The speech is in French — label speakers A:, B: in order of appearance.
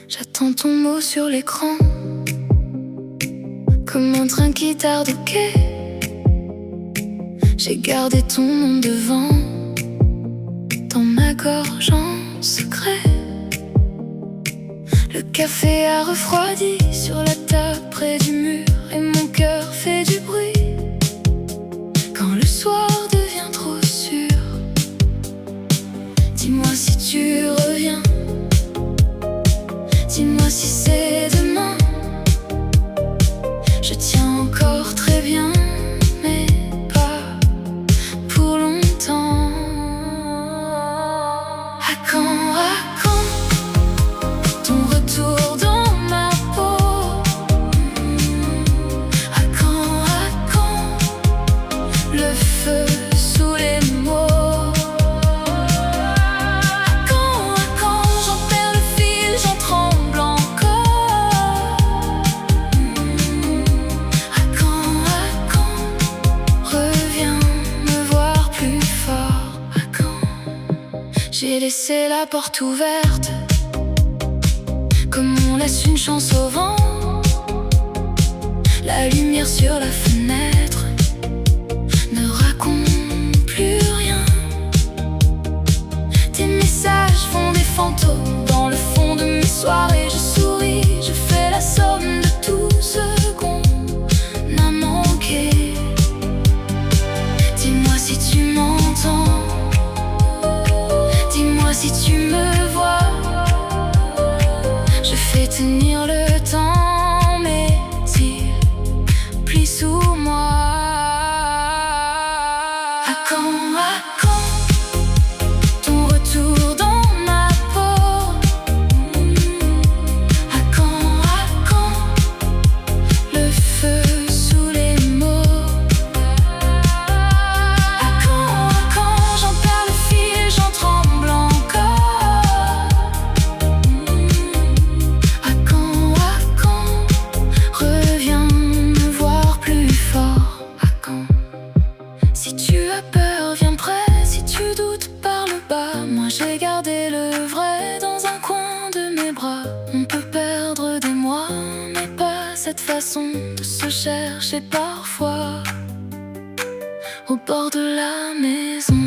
A: J'attends ton mot sur l'écran, comme un train qui tarde au quai. J'ai gardé ton nom devant, dans ma gorge en secret. Le café a refroidi sur la table près du mur, et mon cœur fait du bruit quand le soir devient trop sûr. Dis-moi si tu reviens, dis-moi si c'est demain. Je tiens encore très bien, mais pas pour longtemps. À quand ton retour dans ma peau? À quand le feu sous les mots? À quand j'en perds le fil, j'en tremble encore? À quand reviens me voir plus fort? À quand j'ai laissé la porte ouverte, comme on laisse une chance au vent. La lumière sur la fenêtre ne raconte plus rien. Tes messages font des fantômes dans le fond de mes soirées. Je souris, je fais la somme de tout ce qu'on a manqué. Dis-moi si tu m'entends, dis-moi si tu me vois. Je fais tenir le temps, mais il plie sous moi. À quand ton retour dans ma peau? À quand le feu sous les mots? À quand j'en perds le fil, j'en tremble encore? À quand reviens me voir plus fort? À quand? Si tu as peur, viens près. Si tu doutes, parle bas. Moi j'ai gardé le vrai dans un coin de mes bras. On peut perdre des mois, mais pas cette façon de se chercher parfois au bord de la maison.